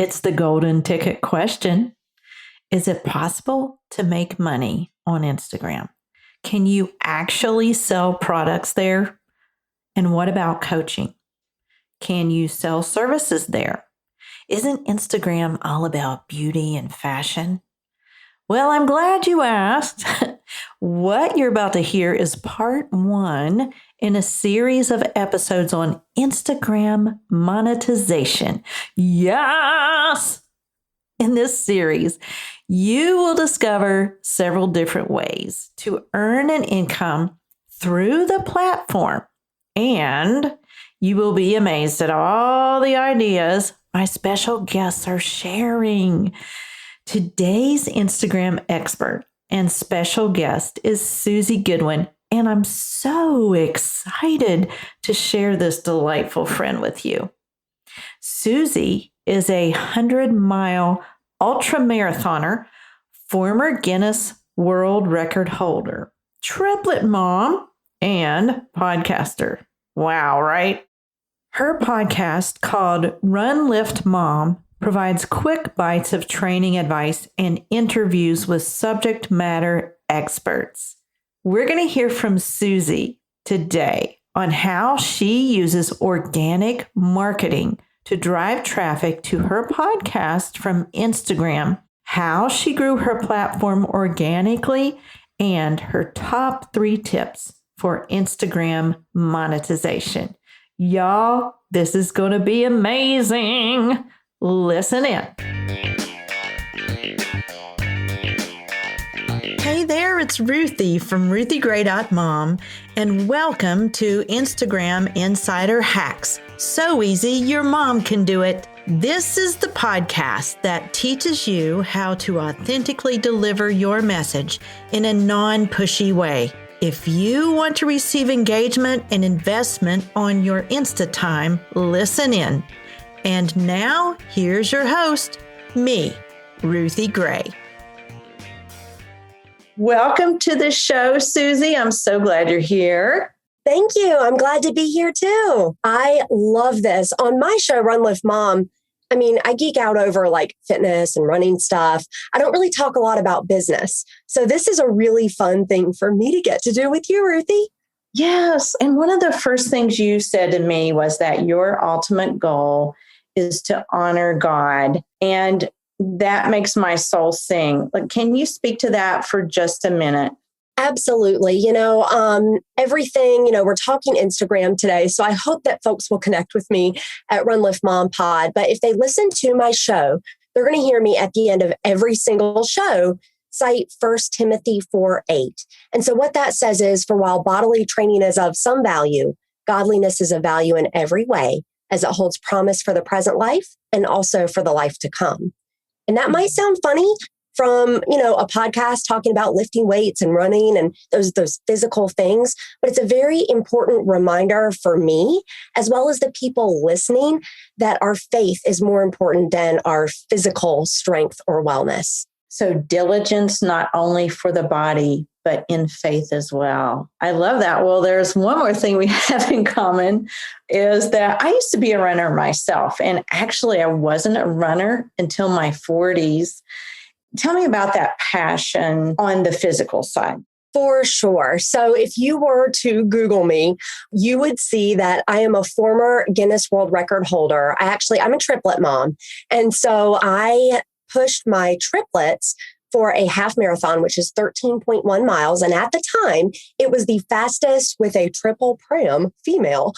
It's the golden ticket question. Is it possible to make money on Instagram? Can you actually sell products there? And what about coaching? Can you sell services there? Isn't Instagram all about beauty and fashion? Well, I'm glad you asked. What you're about to hear is part 1 in a series of episodes on Instagram monetization. Yes! In this series, you will discover several different ways to earn an income through the platform, and you will be amazed at all the ideas my special guests are sharing. Today's Instagram expert and special guest is Suzy Goodwin, and I'm so excited to share this delightful friend with you. Suzy is a 100-mile ultra-marathoner, former Guinness World Record holder, triplet mom, and podcaster. Wow, right? Her podcast called Run Lift Mom provides quick bites of training advice and interviews with subject matter experts. We're going to hear from Suzy today on how she uses organic marketing to drive traffic to her podcast from Instagram, how she grew her platform organically, and her top 3 tips for Instagram monetization. Y'all, this is going to be amazing. Listen in. Hey there, it's Ruthie from RuthieGray.mom, and welcome to Instagram Insider Hacks. So easy, your mom can do it. This is the podcast that teaches you how to authentically deliver your message in a non-pushy way. If you want to receive engagement and investment on your Insta time, listen in. And now, here's your host, me, Ruthie Gray. Welcome to the show, Suzy. I'm so glad you're here. Thank you. I'm glad to be here too. I love this. On my show, Run Lift Mom, I geek out over like fitness and running stuff. I don't really talk a lot about business. So this is a really fun thing for me to get to do with you, Ruthie. Yes. And one of the first things you said to me was that your ultimate goal is to honor God. And that makes my soul sing. Can you speak to that for just a minute? Absolutely. Everything, we're talking Instagram today. So I hope that folks will connect with me at Run Lift Mom Pod. But if they listen to my show, they're going to hear me at the end of every single show cite 1 Timothy 4:8. And so what that says is, for while bodily training is of some value, godliness is of value in every way, as it holds promise for the present life and also for the life to come. And that might sound funny from, a podcast talking about lifting weights and running and those physical things, but it's a very important reminder for me, as well as the people listening, that our faith is more important than our physical strength or wellness. So diligence, not only for the body, but in faith as well. I love that. Well, there's one more thing we have in common is that I used to be a runner myself. And actually, I wasn't a runner until my 40s. Tell me about that passion on the physical side. For sure. So if you were to Google me, you would see that I am a former Guinness World Record holder. I'm a triplet mom. And so I pushed my triplets for a half marathon, which is 13.1 miles. And at the time, it was the fastest with a triple pram female,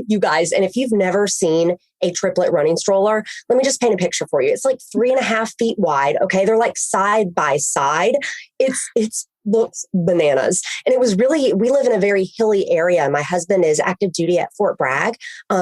you guys. And if you've never seen a triplet running stroller, let me just paint a picture for you. It's like 3.5 feet wide. Okay. They're like side by side. It's looks bananas. And it was really, we live in a very hilly area. My husband is active duty at Fort Bragg.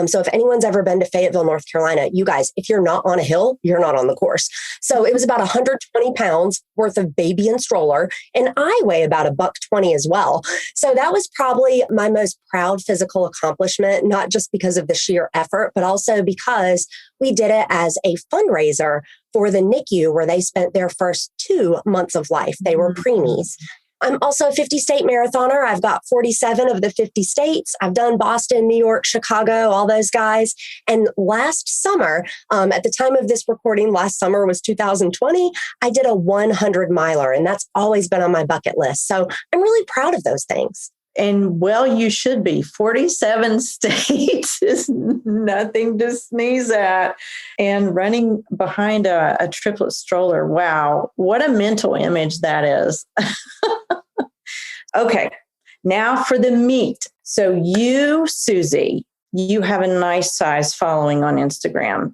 So if anyone's ever been to Fayetteville, North Carolina, you guys, if you're not on a hill, you're not on the course. So it was about 120 pounds worth of baby and stroller. And I weigh about $120 as well. So that was probably my most proud physical accomplishment, not just because of the sheer effort, but also because we did it as a fundraiser for the NICU, where they spent their first 2 months of life. They were preemies. I'm also a 50 state marathoner. I've got 47 of the 50 states. I've done Boston, New York, Chicago, all those guys. And last summer, at the time of this recording, last summer was 2020, I did a 100 miler, and that's always been on my bucket list. So I'm really proud of those things. And well, you should be. 47 states is nothing to sneeze at. And running behind a triplet stroller, wow, what a mental image that is. Okay, now for the meat. So you, Suzy, you have a nice size following on Instagram.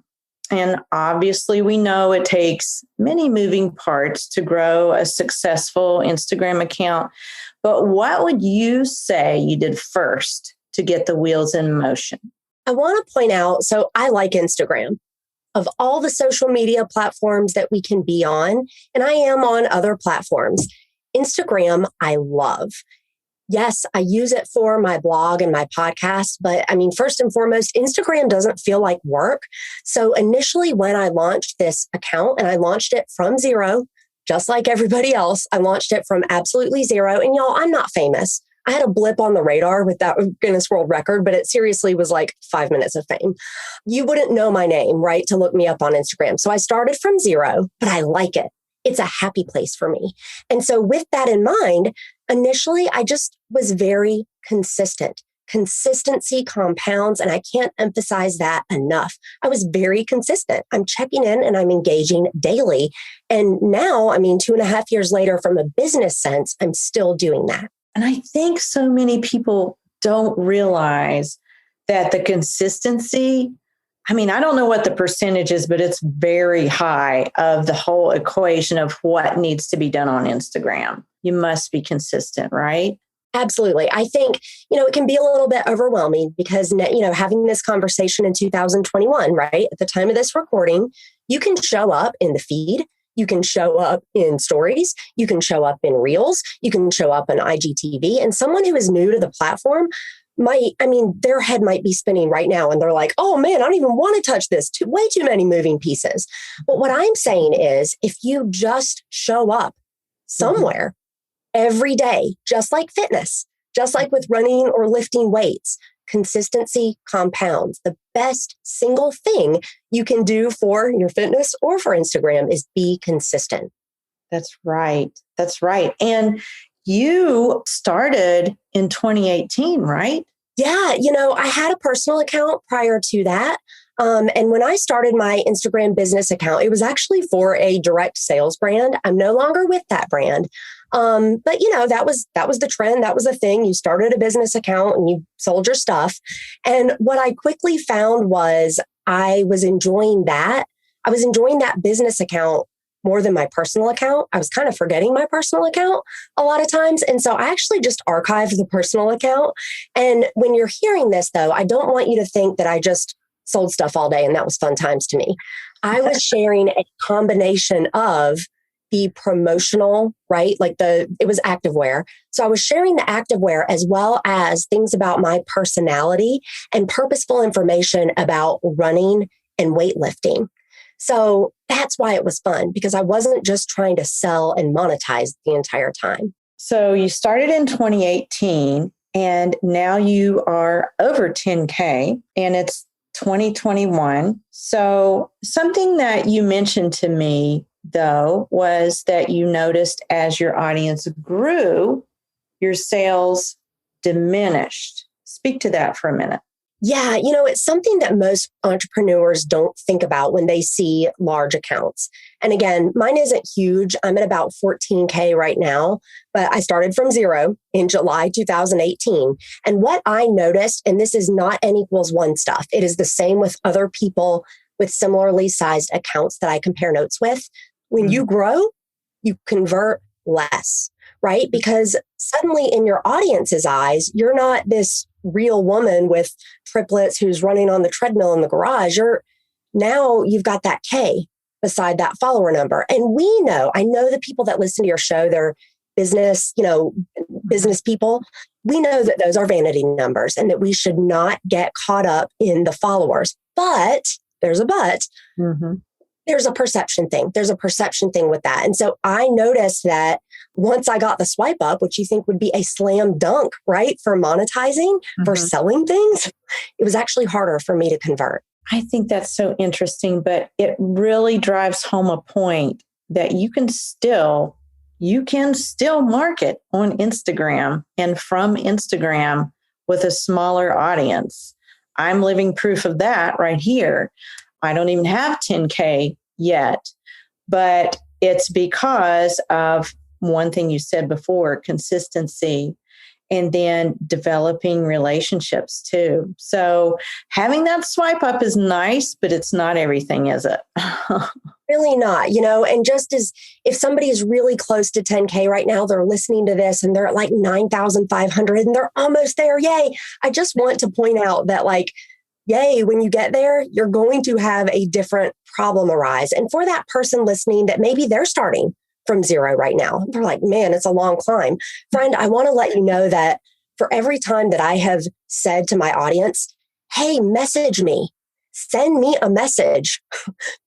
And obviously, we know it takes many moving parts to grow a successful Instagram account. But what would you say you did first to get the wheels in motion? I want to point out, so I like Instagram. Of all the social media platforms that we can be on, and I am on other platforms, Instagram, I love. Yes, I use it for my blog and my podcast, but I mean, first and foremost, Instagram doesn't feel like work. So initially when I launched this account, and I launched it from zero, just like everybody else, I launched it from absolutely zero. And y'all, I'm not famous. I had a blip on the radar with that Guinness World Record, but it seriously was like 5 minutes of fame. You wouldn't know my name, right, to look me up on Instagram. So I started from zero, but I like it. It's a happy place for me. And so with that in mind, initially, I just was very consistent. Consistency compounds, and I can't emphasize that enough. I was very consistent. I'm checking in and I'm engaging daily. And now, I mean, 2.5 years later, from a business sense, I'm still doing that. And I think so many people don't realize that the consistency, I mean, I don't know what the percentage is, but it's very high of the whole equation of what needs to be done on Instagram. You must be consistent, right? Absolutely. I think, it can be a little bit overwhelming because, having this conversation in 2021, right? At the time of this recording, you can show up in the feed. You can show up in stories. You can show up in reels. You can show up in IGTV. And someone who is new to the platform their head might be spinning right now. And they're like, oh man, I don't even want to touch this. Way too many moving pieces. But what I'm saying is if you just show up somewhere, every day, just like fitness, just like with running or lifting weights, consistency compounds. The best single thing you can do for your fitness or for Instagram is be consistent. That's right. That's right. And you started in 2018, right? Yeah. I had a personal account prior to that. And when I started my Instagram business account, it was actually for a direct sales brand. I'm no longer with that brand. But that was the trend. That was the thing. You started a business account and you sold your stuff. And what I quickly found was I was enjoying that. I was enjoying that business account more than my personal account. I was kind of forgetting my personal account a lot of times. And so I actually just archived the personal account. And when you're hearing this, though, I don't want you to think that I just sold stuff all day and that was fun times to me. I was sharing a combination of the promotional, right? Like it was activewear. So I was sharing the activewear as well as things about my personality and purposeful information about running and weightlifting. So that's why it was fun, because I wasn't just trying to sell and monetize the entire time. So you started in 2018 and now you are over 10K and it's 2021. So something that you mentioned to me, though, was that you noticed as your audience grew, your sales diminished. Speak to that for a minute. Yeah, it's something that most entrepreneurs don't think about when they see large accounts. And again, mine isn't huge. I'm at about 14K right now, but I started from zero in July 2018. And what I noticed, and this is not N=1 stuff, it is the same with other people with similarly sized accounts that I compare notes with. When you grow, you convert less, right? Because suddenly in your audience's eyes, you're not this real woman with triplets who's running on the treadmill in the garage. You've got that K beside that follower number. And I know the people that listen to your show, they're business people. We know that those are vanity numbers and that we should not get caught up in the followers. But there's a but. There's a perception thing. There's a perception thing with that. And so I noticed that once I got the swipe up, which you think would be a slam dunk, right? For monetizing, for selling things, it was actually harder for me to convert. I think that's so interesting, but it really drives home a point that you can still market on Instagram and from Instagram with a smaller audience. I'm living proof of that right here. I don't even have 10K yet, but it's because of one thing you said before, consistency, and then developing relationships too. So having that swipe up is nice, but it's not everything, is it? Really not, and just as if somebody is really close to 10K right now, they're listening to this and they're at like 9,500 and they're almost there. Yay. I just want to point out that yay, when you get there, you're going to have a different problem arise. And for that person listening that maybe they're starting from zero right now, they're like, man, it's a long climb. Friend, I want to let you know that for every time that I have said to my audience, hey, message me, send me a message,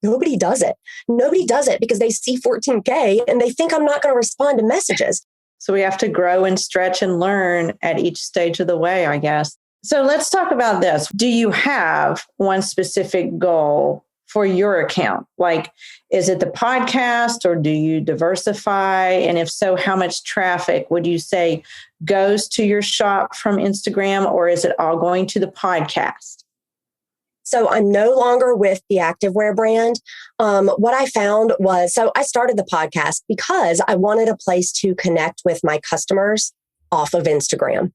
nobody does it. Nobody does it because they see 14K and they think I'm not going to respond to messages. So we have to grow and stretch and learn at each stage of the way, I guess. So let's talk about this. Do you have one specific goal for your account? Like, is it the podcast or do you diversify? And if so, how much traffic would you say goes to your shop from Instagram, or is it all going to the podcast? So I'm no longer with the activewear brand. What I found was, so I started the podcast because I wanted a place to connect with my customers off of Instagram.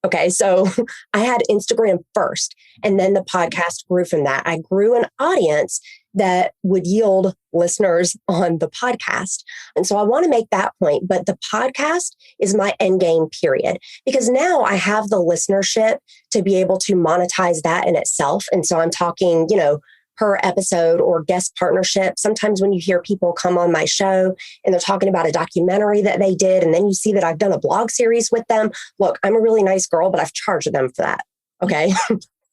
Okay, so I had Instagram first, and then the podcast grew from that. I grew an audience that would yield listeners on the podcast. And so I want to make that point, but the podcast is my end game, period, because now I have the listenership to be able to monetize that in itself. And so I'm talking, per episode or guest partnership. Sometimes when you hear people come on my show and they're talking about a documentary that they did, and then you see that I've done a blog series with them. Look, I'm a really nice girl, but I've charged them for that. Okay.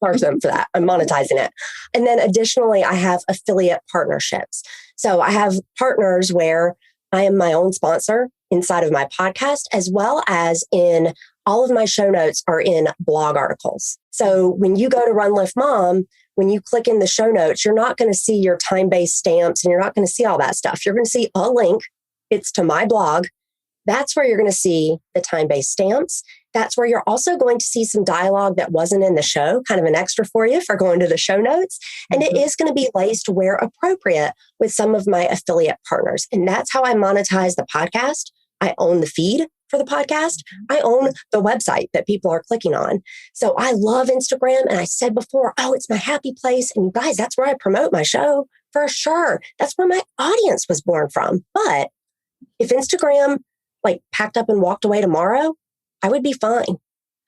Charge them for that. I'm monetizing it. And then additionally, I have affiliate partnerships. So I have partners where I am my own sponsor inside of my podcast, as well as in all of my show notes are in blog articles. So when you go to Run Lift Mom, when you click in the show notes, you're not going to see your time-based stamps and you're not going to see all that stuff. You're going to see a link. It's to my blog. That's where you're going to see the time-based stamps. That's where you're also going to see some dialogue that wasn't in the show, kind of an extra for you for going to the show notes. And it is going to be laced where appropriate with some of my affiliate partners. And that's how I monetize the podcast. I own the feed for the podcast. I own the website that people are clicking on. So I love Instagram. And I said before, it's my happy place. And you guys, that's where I promote my show for sure. That's where my audience was born from. But if Instagram packed up and walked away tomorrow, I would be fine.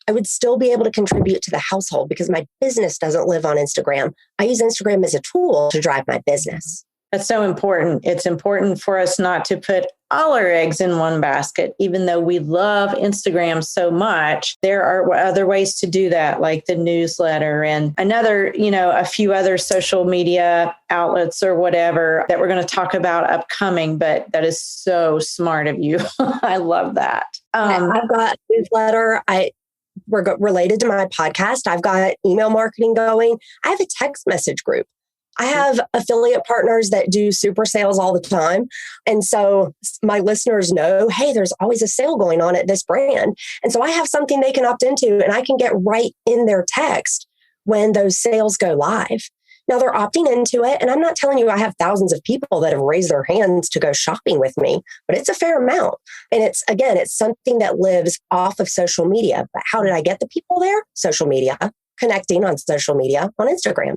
I would still be able to contribute to the household because my business doesn't live on Instagram. I use Instagram as a tool to drive my business. That's so important. It's important for us not to put all our eggs in one basket, even though we love Instagram so much. There are other ways to do that, like the newsletter and a few other social media outlets or whatever that we're going to talk about upcoming. But that is so smart of you. I love that. I've got newsletter. We're related to my podcast. I've got email marketing going. I have a text message group. I have affiliate partners that do super sales all the time. And so my listeners know, hey, there's always a sale going on at this brand. And so I have something they can opt into and I can get right in their text when those sales go live. Now they're opting into it. And I'm not telling you I have thousands of people that have raised their hands to go shopping with me, but it's a fair amount. And it's something that lives off of social media. But how did I get the people there? Social media, connecting on social media on Instagram.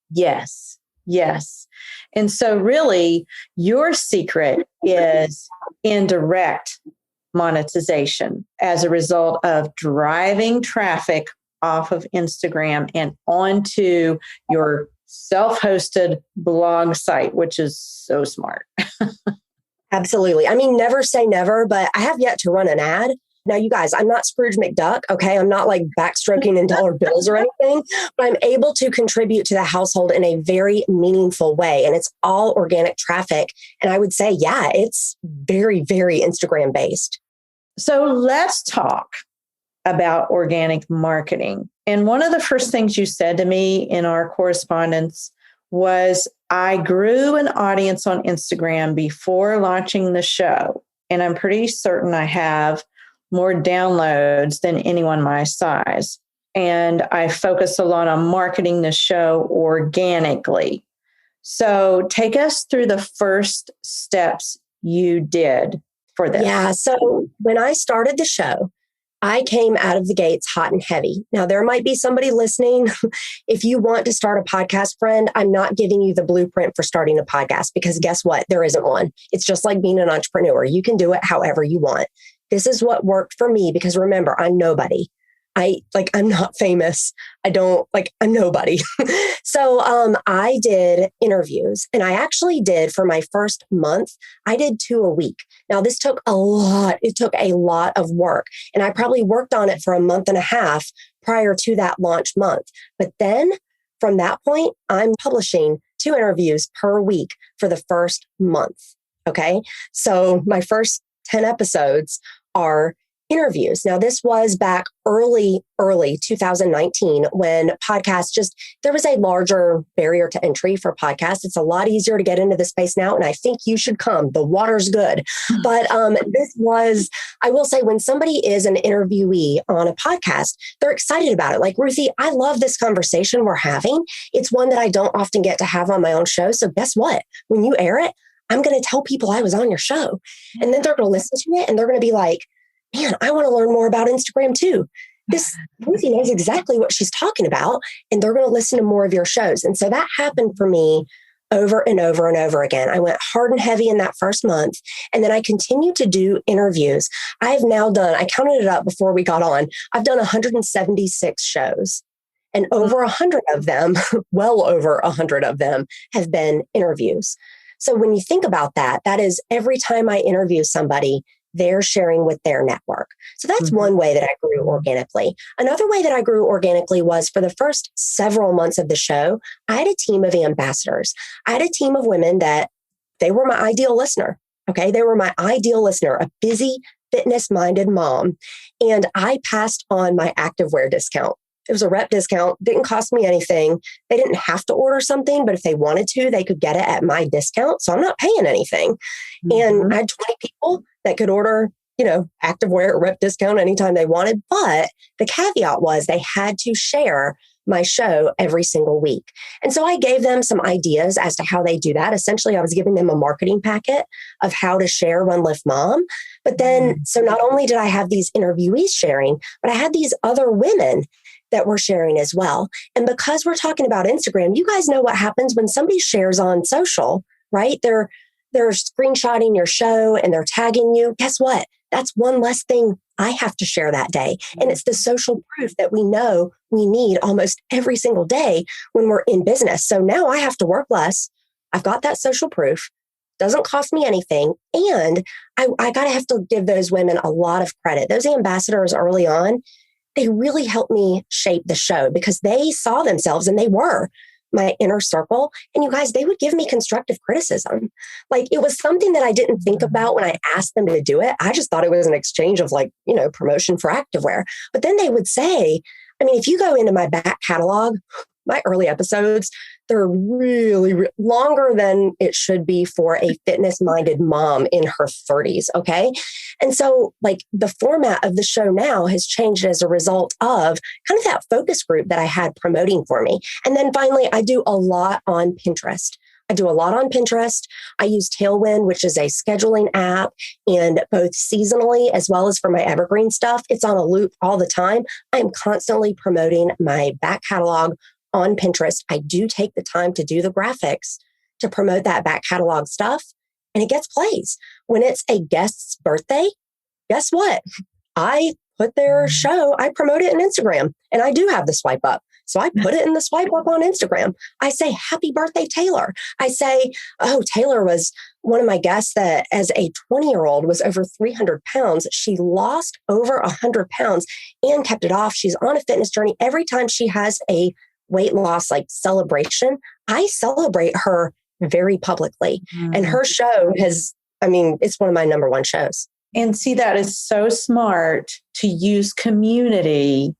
Yes. And so really your secret is indirect monetization as a result of driving traffic off of Instagram and onto your self-hosted blog site, which is so smart. Absolutely. I mean, never say never, but I have yet to run an ad Now, you guys, I'm not Scrooge McDuck, okay? I'm not like backstroking in dollar bills or anything, but I'm able to contribute to the household in a very meaningful way. And it's all organic traffic. And I would say, yeah, it's very, very Instagram based. So let's talk about organic marketing. And one of the first things you said to me in our correspondence was, I grew an audience on Instagram before launching the show. And I'm pretty certain I have more downloads than anyone my size. And I focus a lot on marketing the show organically. So take us through the first steps you did for this. Yeah. So when I started the show, I came out of the gates hot and heavy. Now, there might be somebody listening. If you want to start a podcast, friend, I'm not giving you the blueprint for starting a podcast, because guess what? There isn't one. It's just like being an entrepreneur. You can do it however you want. This is what worked for me, because remember, I'm nobody. I'm not famous. I'm nobody. So I did interviews, and I actually did, for my first month, I did 2 a week. Now, this took a lot. It took a lot of work, and I probably worked on it for a month and a half prior to that launch month. But then from that point, I'm publishing 2 interviews per week for the first month. Okay. So my first 10 episodes are interviews. Now, this was back early 2019, when podcasts there was a larger barrier to entry for podcasts. It's a lot easier to get into the space now. And I think you should come. The water's good. But I will say, when somebody is an interviewee on a podcast, they're excited about it. Like, Ruthie, I love this conversation we're having. It's one that I don't often get to have on my own show. So guess what? When you air it, I'm going to tell people I was on your show. And then they're going to listen to it, and they're going to be like, man, I want to learn more about Instagram too. This Ruthie knows exactly what she's talking about, and they're going to listen to more of your shows. And so that happened for me over and over and over again. I went hard and heavy in that first month, and then I continued to do interviews. I counted it up before we got on. I've done 176 shows, and over 100 of them, well over 100 of them, have been interviews. So when you think about that, that is every time I interview somebody, they're sharing with their network. So that's one way that I grew organically. Another way that I grew organically was, for the first several months of the show, I had a team of ambassadors. I had a team of women that they were my ideal listener. Okay. They were my ideal listener, a busy, fitness-minded mom. And I passed on my activewear discount. It was a rep discount, didn't cost me anything. They didn't have to order something, but if they wanted to, they could get it at my discount. So I'm not paying anything. And I had 20 people that could order, activewear or rep discount anytime they wanted. But the caveat was they had to share my show every single week. And so I gave them some ideas as to how they do that. Essentially, I was giving them a marketing packet of how to share Run Lift Mom. But then, so not only did I have these interviewees sharing, but I had these other women that we're sharing as well. And because we're talking about Instagram, you guys know what happens when somebody shares on social, right? They're screenshotting your show and they're tagging you. Guess what? That's one less thing I have to share that day. And it's the social proof that we know we need almost every single day when we're in business. So now I have to work less. I've got that social proof. Doesn't cost me anything. And I gotta have to give those women a lot of credit. Those ambassadors early on, they really helped me shape the show, because they saw themselves, and they were my inner circle. And you guys, they would give me constructive criticism. Like, it was something that I didn't think about when I asked them to do it. I just thought it was an exchange of promotion for activewear. But then they would say, if you go into my back catalog, my early episodes, they're really longer than it should be for a fitness-minded mom in her 30s, okay? And so, the format of the show now has changed as a result of kind of that focus group that I had promoting for me. And then finally, I do a lot on Pinterest. I use Tailwind, which is a scheduling app, and both seasonally as well as for my evergreen stuff, it's on a loop all the time. I'm constantly promoting my back catalog on Pinterest. I do take the time to do the graphics to promote that back catalog stuff, and it gets plays. When it's a guest's birthday, guess what? I put their show, I promote it on Instagram, and I do have the swipe up. So I put it in the swipe up on Instagram. I say, happy birthday, Taylor. I say, oh, Taylor was one of my guests that as a 20-year-old was over 300 pounds. She lost over 100 pounds and kept it off. She's on a fitness journey. Every time she has a weight loss like celebration, I celebrate her very publicly. And her show it's one of my number one shows. And see, that is so smart to use community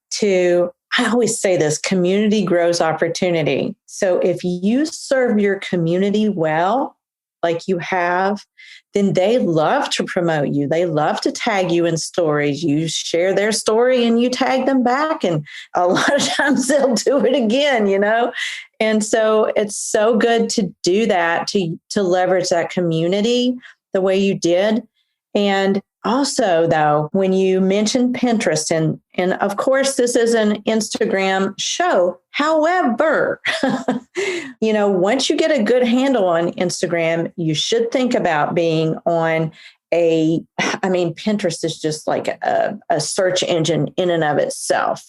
I always say this, community grows opportunity. So if you serve your community well, like you have, then they love to promote you. They love to tag you in stories. You share their story and you tag them back. And a lot of times they'll do it again, And so it's so good to do that, to leverage that community the way you did. And also, though, when you mentioned Pinterest, and of course, this is an Instagram show. However, once you get a good handle on Instagram, you should think about being on Pinterest is just like a search engine in and of itself,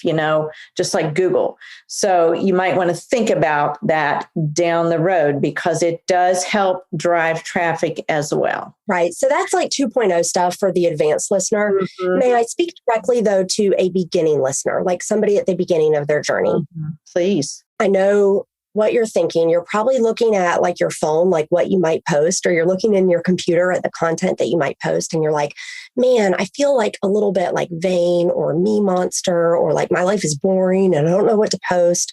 just like Google. So you might want to think about that down the road because it does help drive traffic as well. Right. So that's like 2.0 stuff for the advanced listener. Mm-hmm. May I speak directly, though, to a beginning listener, like somebody at the beginning of their journey? Mm-hmm. Please. I know what you're thinking. You're probably looking at like your phone, like what you might post, or you're looking in your computer at the content that you might post. And you're like, man, I feel like a little bit like vain or me monster, or like my life is boring and I don't know what to post.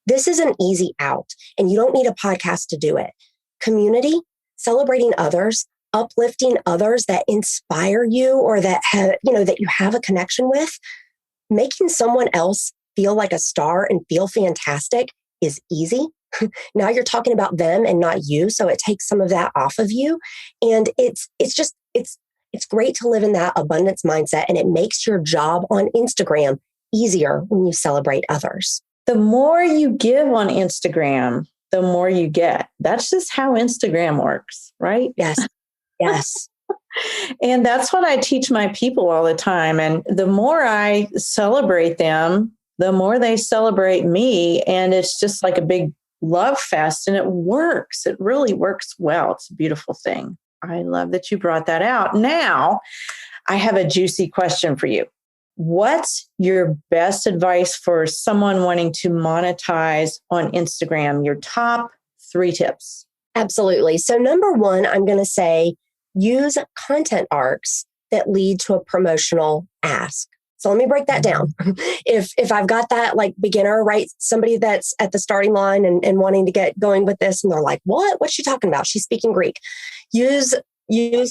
This is an easy out, and you don't need a podcast to do it. Community, celebrating others, uplifting others that inspire you or that that you have a connection with, making someone else feel like a star and feel fantastic is easy. Now you're talking about them and not you. So it takes some of that off of you. And it's great to live in that abundance mindset. And it makes your job on Instagram easier when you celebrate others. The more you give on Instagram, the more you get. That's just how Instagram works, right? Yes. Yes. And that's what I teach my people all the time. And the more I celebrate them, the more they celebrate me. And it's just like a big love fest, and it works. It really works well. It's a beautiful thing. I love that you brought that out. Now, I have a juicy question for you. What's your best advice for someone wanting to monetize on Instagram? Your top 3 tips. Absolutely. So number 1, I'm going to say use content arcs that lead to a promotional ask. So let me break that down. If I've got that like beginner, right? Somebody that's at the starting line and wanting to get going with this, and they're like, what's she talking about? She's speaking Greek. Use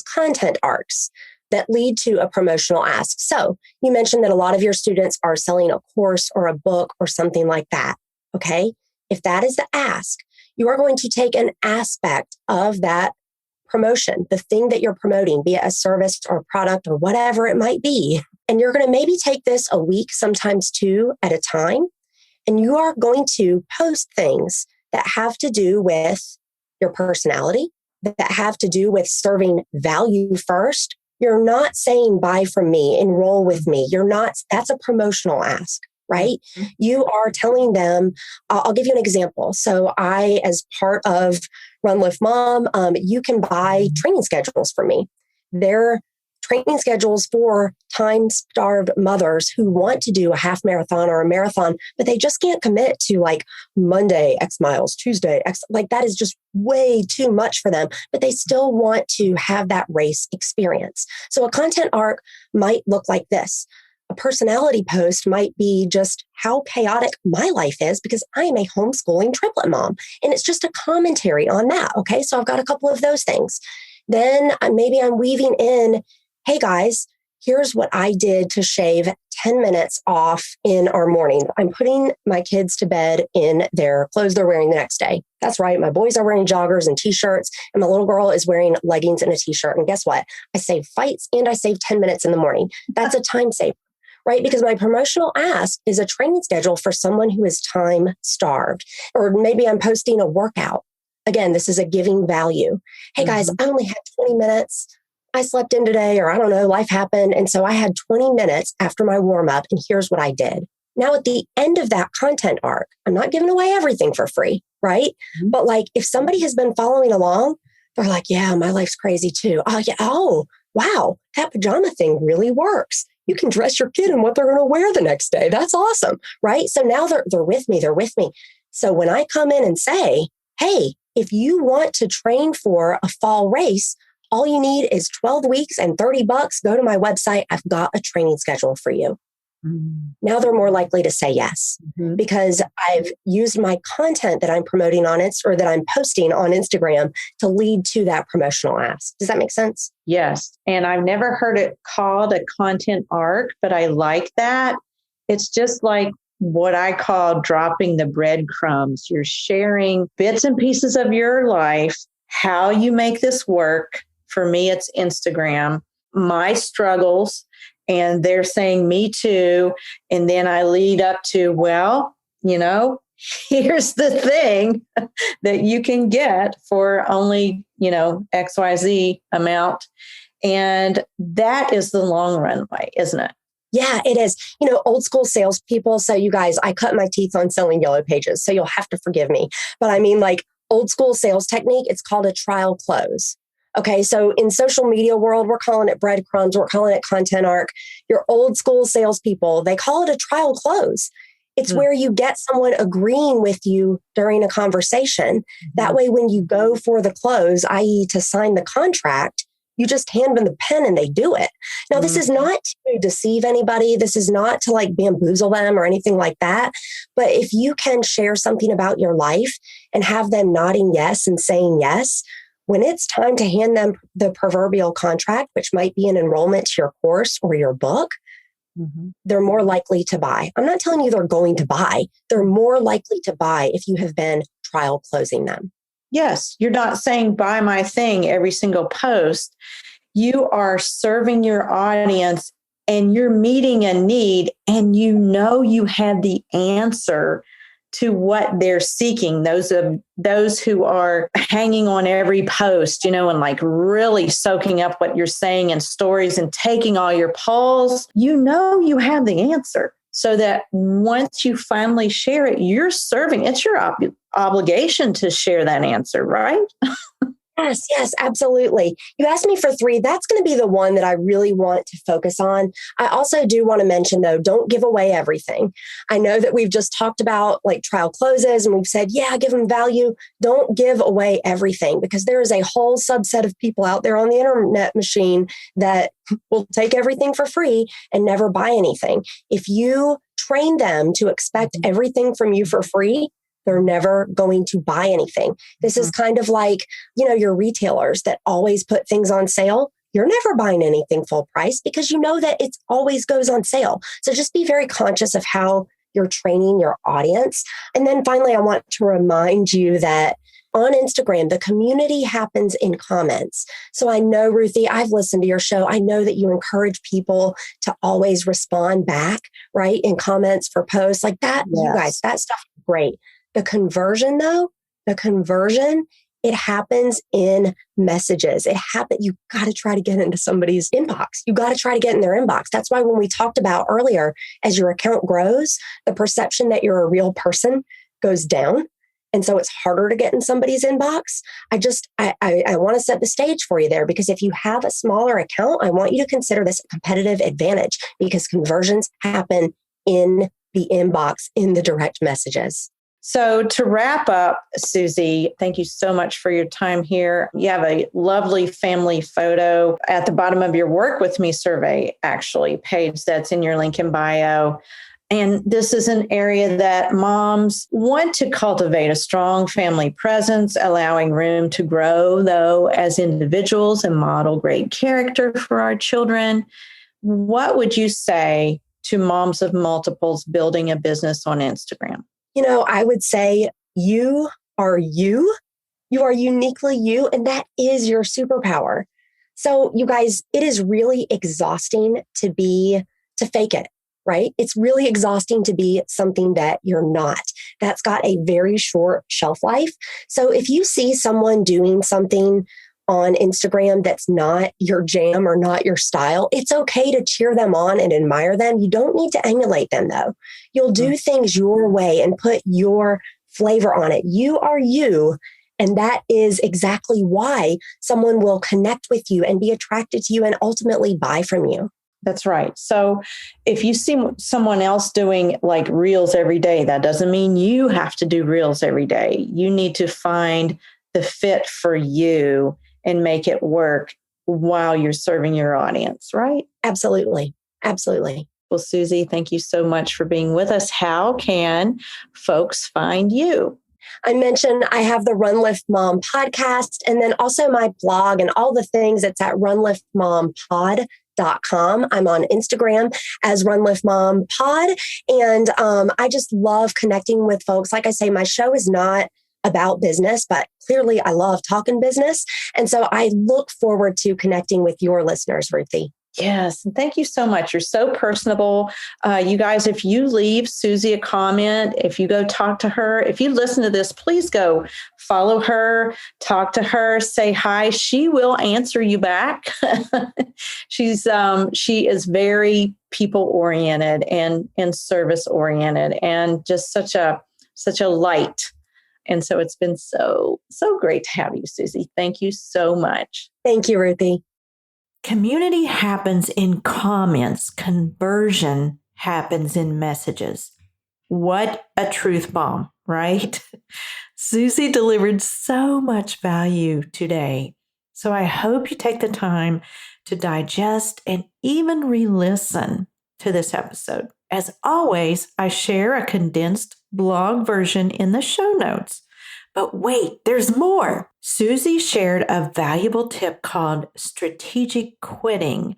content arcs that lead to a promotional ask. So you mentioned that a lot of your students are selling a course or a book or something like that. Okay. If that is the ask, you are going to take an aspect of that promotion, the thing that you're promoting, be it a service or a product or whatever it might be. And you're going to maybe take this a week, sometimes 2 at a time. And you are going to post things that have to do with your personality, that have to do with serving value first. You're not saying buy from me, enroll with me. That's a promotional ask, right? Mm-hmm. You are telling them, I'll give you an example. So I, as part of Run Lift Mom, you can buy training schedules from me. They're training schedules for time-starved mothers who want to do a half marathon or a marathon, but they just can't commit to like Monday, X miles, Tuesday, X, like that is just way too much for them, but they still want to have that race experience. So a content arc might look like this. A personality post might be just how chaotic my life is because I am a homeschooling triplet mom. And it's just a commentary on that. Okay. So I've got a couple of those things. Then maybe I'm weaving in, hey guys, here's what I did to shave 10 minutes off in our morning. I'm putting my kids to bed in their clothes they're wearing the next day. That's right. My boys are wearing joggers and t-shirts, and my little girl is wearing leggings and a t-shirt. And guess what? I save fights and I save 10 minutes in the morning. That's a time saver, right? Because my promotional ask is a training schedule for someone who is time starved. Or maybe I'm posting a workout. Again, this is a giving value. Hey guys, I only had 20 minutes. I slept in today, or I don't know, life happened. And so I had 20 minutes after my warm up, and here's what I did. Now, at the end of that content arc, I'm not giving away everything for free, right? Mm-hmm. But like if somebody has been following along, They're like, yeah, my life's crazy too. Oh, yeah. Oh, wow. That pajama thing really works. You can dress your kid in what they're going to wear the next day. That's awesome. Right. So now they're with me. They're with me. So when I come in and say, hey, if you want to train for a fall race, all you need is 12 weeks and $30. Go to my website. I've got a training schedule for you. Mm-hmm. Now they're more likely to say yes because I've used my content that I'm promoting on it or that I'm posting on Instagram to lead to that promotional ask. Does that make sense? Yes. And I've never heard it called a content arc, but I like that. It's just like what I call dropping the breadcrumbs. You're sharing bits and pieces of your life, how you make this work. For me, it's Instagram, my struggles, and they're saying me too. And then I lead up to, well, here's the thing that you can get for only, XYZ amount. And that is the long runway, isn't it? Yeah, it is. Old school salespeople. So you guys, I cut my teeth on selling yellow pages. So you'll have to forgive me. But I mean, like old school sales technique, it's called a trial close. Okay, so in social media world, we're calling it breadcrumbs. We're calling it content arc. Your old school salespeople, they call it a trial close. It's where you get someone agreeing with you during a conversation. That way, when you go for the close, i.e. to sign the contract, you just hand them the pen and they do it. Now, this is not to deceive anybody. This is not to like bamboozle them or anything like that. But if you can share something about your life and have them nodding yes and saying yes, when it's time to hand them the proverbial contract, which might be an enrollment to your course or your book, they're more likely to buy. I'm not telling you they're going to buy. They're more likely to buy if you have been trial closing them. Yes, you're not saying buy my thing every single post. You are serving your audience and you're meeting a need, and you have the answer to what they're seeking. Those who are hanging on every post, and like really soaking up what you're saying in stories and taking all your polls, you have the answer. So that once you finally share it, you're serving. It's your obligation to share that answer, right? Yes, absolutely. You asked me for 3. That's going to be the one that I really want to focus on. I also do want to mention, though, don't give away everything. I know that we've just talked about like trial closes and we've said, yeah, give them value. Don't give away everything because there is a whole subset of people out there on the internet machine that will take everything for free and never buy anything. If you train them to expect everything from you for free, they're never going to buy anything. This is kind of like, your retailers that always put things on sale. You're never buying anything full price because you know that it always goes on sale. So just be very conscious of how you're training your audience. And then finally, I want to remind you that on Instagram, the community happens in comments. So I know, Ruthie, I've listened to your show. I know that you encourage people to always respond back, right? In comments for posts like that. Yes. You guys, that stuff is great. The conversion, though, it happens in messages. You got to try to get into somebody's inbox. You got to try to get in their inbox. That's why when we talked about earlier, as your account grows, the perception that you're a real person goes down. And so it's harder to get in somebody's inbox. I want to set the stage for you there because if you have a smaller account, I want you to consider this a competitive advantage because conversions happen in the inbox, in the direct messages. So to wrap up, Suzy, thank you so much for your time here. You have a lovely family photo at the bottom of your Work With Me survey, actually, page that's in your link in bio. And this is an area that moms want to cultivate a strong family presence, allowing room to grow, though, as individuals and model great character for our children. What would you say to moms of multiples building a business on Instagram? I would say you are you. You are uniquely you, and that is your superpower. So you guys, it is really exhausting to fake it, right? It's really exhausting to be something that you're not. That's got a very short shelf life. So if you see someone doing something on Instagram that's not your jam or not your style, it's okay to cheer them on and admire them. You don't need to emulate them though. You'll do things your way and put your flavor on it. You are you, And that is exactly why someone will connect with you and be attracted to you and ultimately buy from you. That's right. So if you see someone else doing like reels every day, that doesn't mean you have to do reels every day. You need to find the fit for you and make it work while you're serving your audience, right? Absolutely. Absolutely. Well, Suzy, thank you so much for being with us. How can folks find you? I mentioned I have the Run Lift Mom podcast and then also my blog and all the things. It's at runliftmompod.com. I'm on Instagram as Run Lift Mom Pod. And I just love connecting with folks. Like I say, my show is not about business, but clearly I love talking business. And so I look forward to connecting with your listeners, Ruthie. Yes. And thank you so much. You're so personable. You guys, if you leave Suzy a comment, if you go talk to her, if you listen to this, please go follow her, talk to her, say hi. She will answer you back. She is very people oriented and service oriented and just such a light. And so it's been so great to have you, Suzy. Thank you so much. Thank you, Ruthie. Community happens in comments. Conversion happens in messages. What a truth bomb, right? Suzy delivered so much value today. So I hope you take the time to digest and even re-listen to this episode. As always, I share a condensed blog version in the show notes. But wait, there's more. Suzy shared a valuable tip called strategic quitting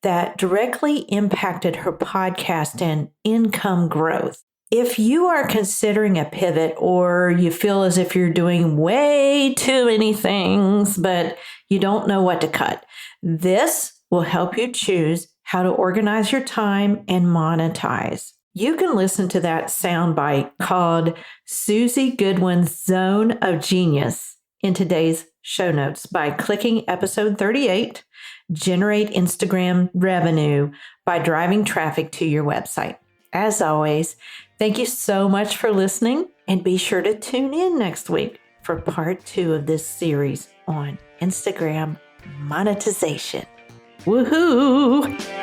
that directly impacted her podcast and income growth. If you are considering a pivot or you feel as if you're doing way too many things, but you don't know what to cut, this will help you choose how to organize your time and monetize. You can listen to that soundbite called Suzy Goodwin's Zone of Genius in today's show notes by clicking episode 38, Generate Instagram Revenue by driving traffic to your website. As always, thank you so much for listening, and be sure to tune in next week for part 2 of this series on Instagram monetization. Woohoo!